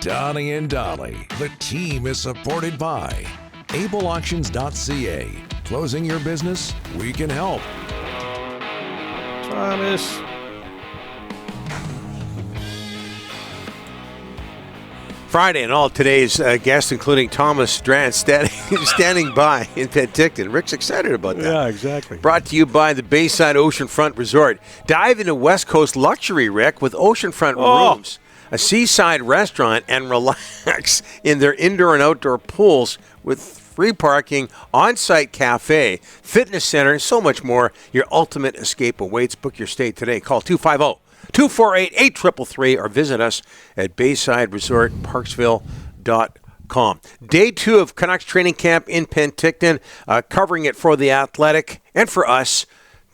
Donnie and Dolly. The team is supported by ableauctions.ca. Closing your business? We can help. Thomas. Friday, and all today's guests, including Thomas Drance, standing by in Penticton. Rick's excited about that. Yeah, exactly. Brought to you by the Bayside Oceanfront Resort. Dive into West Coast luxury, Rick, with oceanfront rooms, a seaside restaurant, and relax in their indoor and outdoor pools with free parking, on-site cafe, fitness center, and so much more. Your ultimate escape awaits. Book your stay today. Call 250-248-8333 or visit us at BaysideResortParksville.com. Day 2 of Canucks training camp in Penticton, covering it for The Athletic and for us,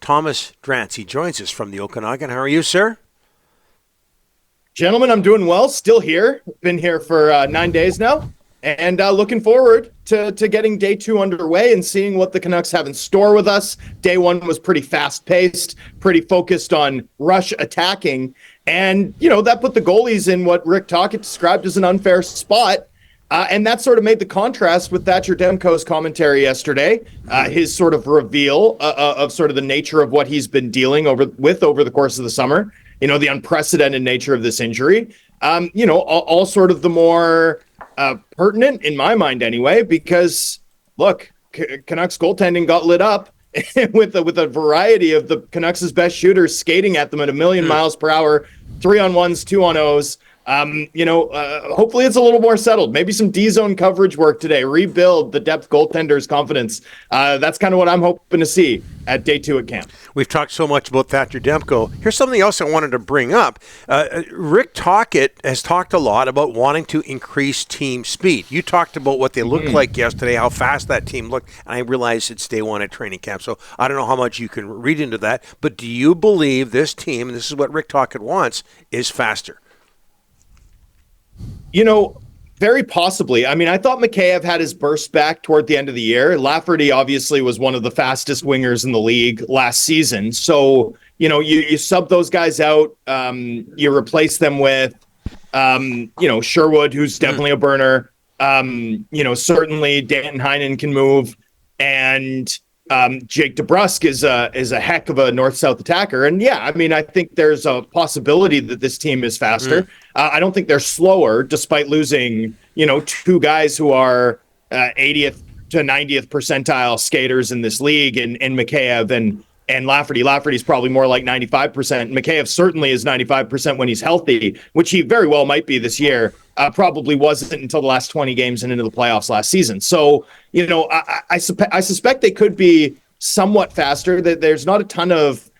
Thomas Drance. He joins us from the Okanagan. How are you, sir? Gentlemen, I'm doing well. Still here. Been here for 9 days now. And looking forward to getting day 2 underway and seeing what the Canucks have in store with us. Day 1 was pretty fast-paced, pretty focused on rush attacking. And, that put the goalies in what Rick Tocchet described as an unfair spot. And that sort of made the contrast with Thatcher Demko's commentary yesterday, his sort of reveal of sort of the nature of what he's been dealing over the course of the summer. The unprecedented nature of this injury. All sort of the more pertinent in my mind anyway, because look, Canucks goaltending got lit up with a variety of the Canucks' best shooters skating at them at 1,000,000 miles per hour, 3-on-1s, 2-on-0s. Hopefully it's a little more settled. Maybe some D-zone coverage work today. Rebuild the depth goaltender's confidence. That's kind of what I'm hoping to see at day 2 at camp. We've talked so much about Thatcher Demko. Here's something else I wanted to bring up. Rick Tocchet has talked a lot about wanting to increase team speed. You talked about what they looked like yesterday, how fast that team looked. And I realize it's day 1 at training camp, so I don't know how much you can read into that. But do you believe this team, and this is what Rick Tocchet wants, is faster? Very possibly. I mean, I thought Mikheyev had his burst back toward the end of the year. Lafferty obviously was one of the fastest wingers in the league last season. So, you sub those guys out, you replace them with, Sherwood, who's definitely a burner. Certainly Danton Heinen can move, and Jake DeBrusk is a heck of a north-south attacker. And yeah, I mean, I think there's a possibility that this team is faster. I don't think they're slower, despite losing, 2 guys who are 80th to 90th percentile skaters in this league, and Mikheyev and Lafferty. Lafferty's probably more like 95%. Mikheyev certainly is 95% when he's healthy, which he very well might be this year. Probably wasn't until the last 20 games and into the playoffs last season. So, I suspect they could be somewhat faster. That there's not a ton of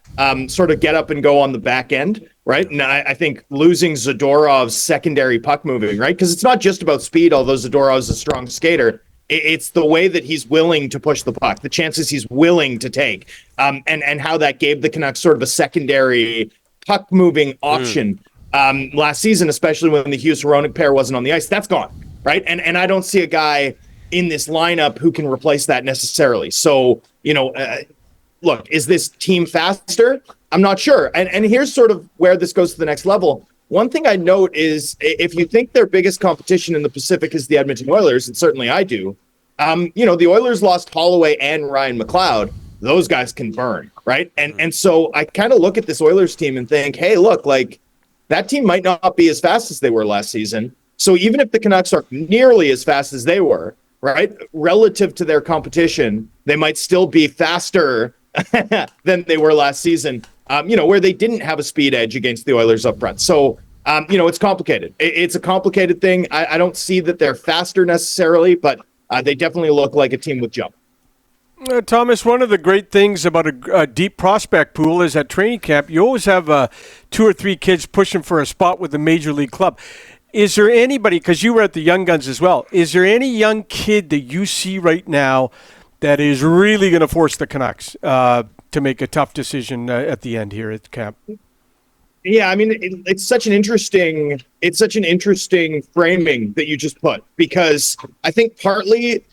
sort of get up and go on the back end, right? And I think losing Zadorov's secondary puck moving, right? Because it's not just about speed, although Zadorov's a strong skater. It's the way that he's willing to push the puck, the chances he's willing to take, and how that gave the Canucks sort of a secondary puck moving option last season, especially when the Hughes-Hronek pair wasn't on the ice. That's gone, right? And I don't see a guy in this lineup who can replace that necessarily. So, look, is this team faster? I'm not sure. And here's sort of where this goes to the next level. One thing I note is if you think their biggest competition in the Pacific is the Edmonton Oilers, and certainly I do, the Oilers lost Holloway and Ryan McLeod. Those guys can burn, right? And so I kind of look at this Oilers team and think, hey, look, like that team might not be as fast as they were last season. So even if the Canucks are nearly as fast as they were, right, relative to their competition, they might still be faster than they were last season, where they didn't have a speed edge against the Oilers up front. So, it's complicated. It's a complicated thing. I don't see that they're faster necessarily, but they definitely look like a team with jump. Thomas, one of the great things about a deep prospect pool is at training camp, you always have 2 or 3 kids pushing for a spot with a major league club. Is there anybody, because you were at the Young Guns as well, is there any young kid that you see right now that is really going to force the Canucks to make a tough decision at the end here at camp? Yeah, I mean, it's such an interesting framing that you just put, because I think partly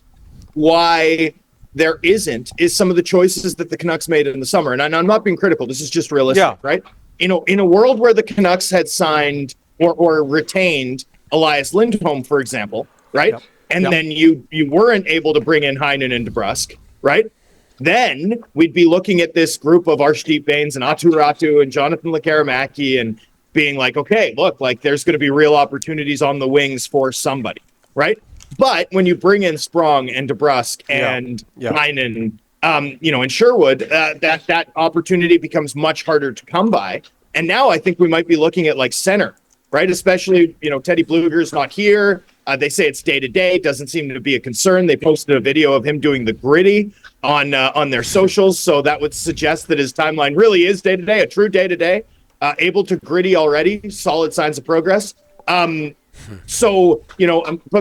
why there isn't is some of the choices that the Canucks made in the summer. And I'm not being critical. This is just realistic, right? In a world where the Canucks had signed or retained Elias Lindholm, for example, right? Yep. And then you weren't able to bring in Heinen and DeBrusk, right? Then we'd be looking at this group of Arshdeep Bains and Atu Ratu and Jonathan Lekaramaki and being like, okay, look, like there's going to be real opportunities on the wings for somebody, right? But when you bring in Sprong and DeBrusk and Heinen, and Sherwood, that opportunity becomes much harder to come by. And now I think we might be looking at like center, right? Especially, Teddy Blueger's not here. They say it's day to day. Doesn't seem to be a concern. They posted a video of him doing the gritty on their socials, so that would suggest that his timeline really is day to day, a true day to day. Able to gritty already, solid signs of progress. But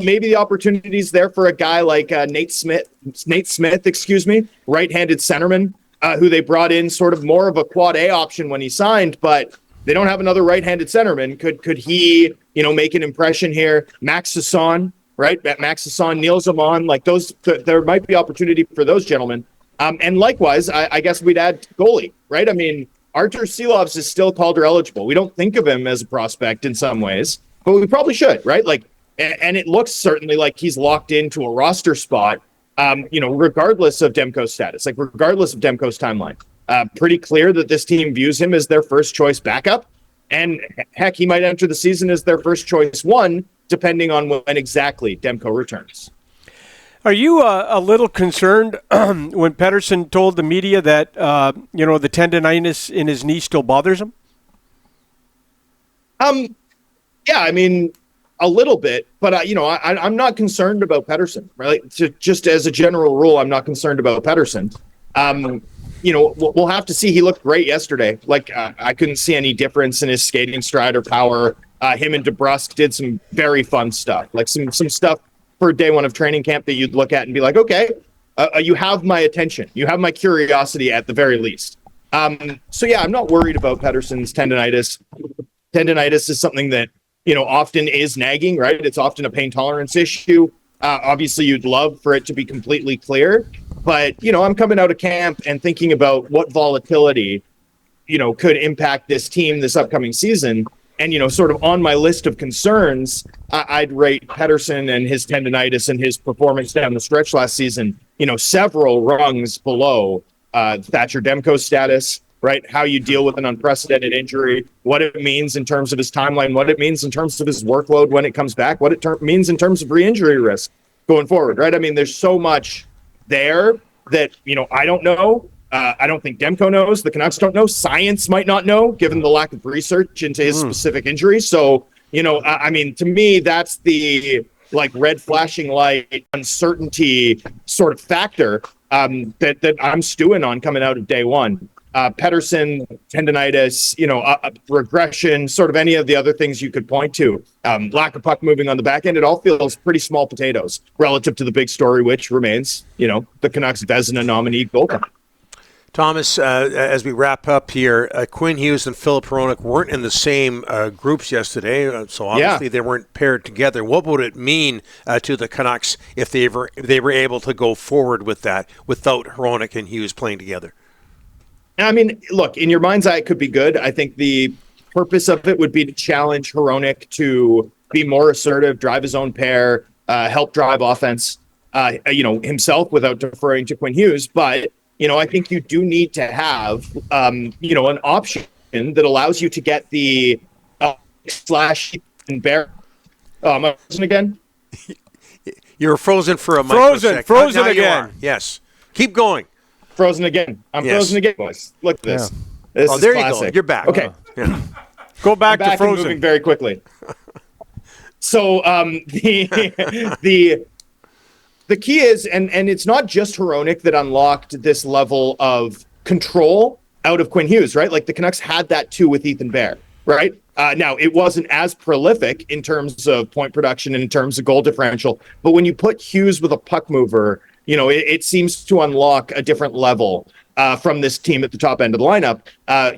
maybe the opportunity's there for a guy like Nate Smith, right-handed centerman, who they brought in sort of more of a quad A option when he signed, but they don't have another right-handed centerman. Could he, make an impression here? Max Sasson, right? Max Sasson, Neil Zaman, like those, there might be opportunity for those gentlemen. And likewise, I guess we'd add goalie, right? I mean, Artur Silovs is still Calder eligible. We don't think of him as a prospect in some ways, but we probably should, right? Like, and it looks certainly like he's locked into a roster spot, regardless of Demko's status, like regardless of Demko's timeline. Pretty clear that this team views him as their first choice backup. And heck, he might enter the season as their first choice one, depending on when exactly Demko returns. Are you a little concerned when Pettersson told the media that, the tendonitis in his knee still bothers him? Yeah, I mean, a little bit, but I'm not concerned about Pettersson, right? Just as a general rule, I'm not concerned about Pettersson. We'll have to see. He looked great yesterday. Like, I couldn't see any difference in his skating stride or power. Him and DeBrusk did some very fun stuff, like some stuff for day one of training camp that you'd look at and be like, okay, you have my attention. You have my curiosity at the very least. I'm not worried about Pettersson's tendonitis. Tendonitis is something that, often is nagging, right? It's often a pain tolerance issue. Obviously, you'd love for it to be completely clear. But, I'm coming out of camp and thinking about what volatility, could impact this team this upcoming season. And, sort of on my list of concerns, I'd rate Pettersson and his tendonitis and his performance down the stretch last season, several rungs below Thatcher Demko's status, right? How you deal with an unprecedented injury, what it means in terms of his timeline, what it means in terms of his workload when it comes back, what it means in terms of re-injury risk going forward, right? I mean, there's so much there that, I don't know. I don't think Demko knows. The Canucks don't know. Science might not know, given the lack of research into his specific injury. So, to me, that's the red flashing light uncertainty sort of factor that I'm stewing on coming out of day one. Pettersson, tendonitis, regression, sort of any of the other things you could point to. Lack of puck moving on the back end, it all feels pretty small potatoes relative to the big story, which remains, the Canucks Vezina nominee goaltender. Thomas, as we wrap up here, Quinn Hughes and Filip Hronek weren't in the same groups yesterday, so obviously they weren't paired together. What would it mean to the Canucks if they were able to go forward with that without Hronek and Hughes playing together? I mean, look, in your mind's eye, it could be good. I think the purpose of it would be to challenge Hronek to be more assertive, drive his own pair, help drive offense, himself without deferring to Quinn Hughes. But I think you do need to have, an option that allows you to get the slash and bear. Am I frozen again? You're frozen for a microsecond. Frozen again. Yes. Keep going. Frozen again. I'm frozen again, boys. Look at this. Yeah. This is there classic. you go. You're back. Okay. Go back to and frozen. Moving very quickly. So the key is, and it's not just Hronek that unlocked this level of control out of Quinn Hughes, right? Like the Canucks had that too with Ethan Bear, right? Now, it wasn't as prolific in terms of point production and in terms of goal differential, but when you put Hughes with a puck mover, it seems to unlock a different level from this team at the top end of the lineup.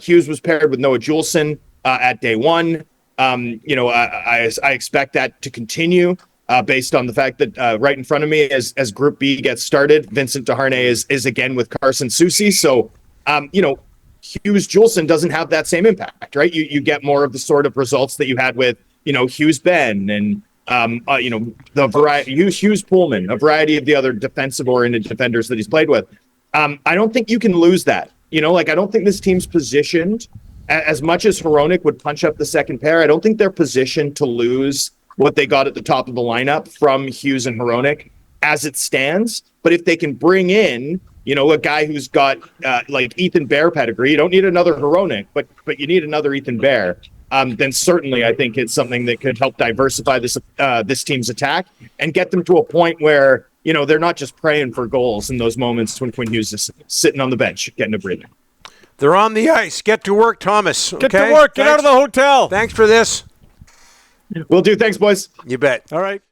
Hughes was paired with Noah Juulsen at day one. I expect that to continue. Based on the fact that right in front of me as Group B gets started, Vincent Desharnais is again with Carson Soucy. So, Hughes Juulsen doesn't have that same impact, right? You get more of the sort of results that you had with, Hughes Ben and the variety, Hughes Pullman, a variety of the other defensive-oriented defenders that he's played with. I don't think you can lose that. I don't think this team's positioned, as much as Hronek would punch up the second pair, I don't think they're positioned to lose what they got at the top of the lineup from Hughes and Hronek as it stands. But if they can bring in, a guy who's got like Ethan Bear pedigree, you don't need another Hronek, but you need another Ethan Bear. Then certainly I think it's something that could help diversify this team's attack and get them to a point where, they're not just praying for goals in those moments when Quinn Hughes is sitting on the bench getting a breather. They're on the ice. Get to work, Thomas. Get to work. Get out of the hotel. Thanks for this. Will do. Thanks, boys. You bet. All right.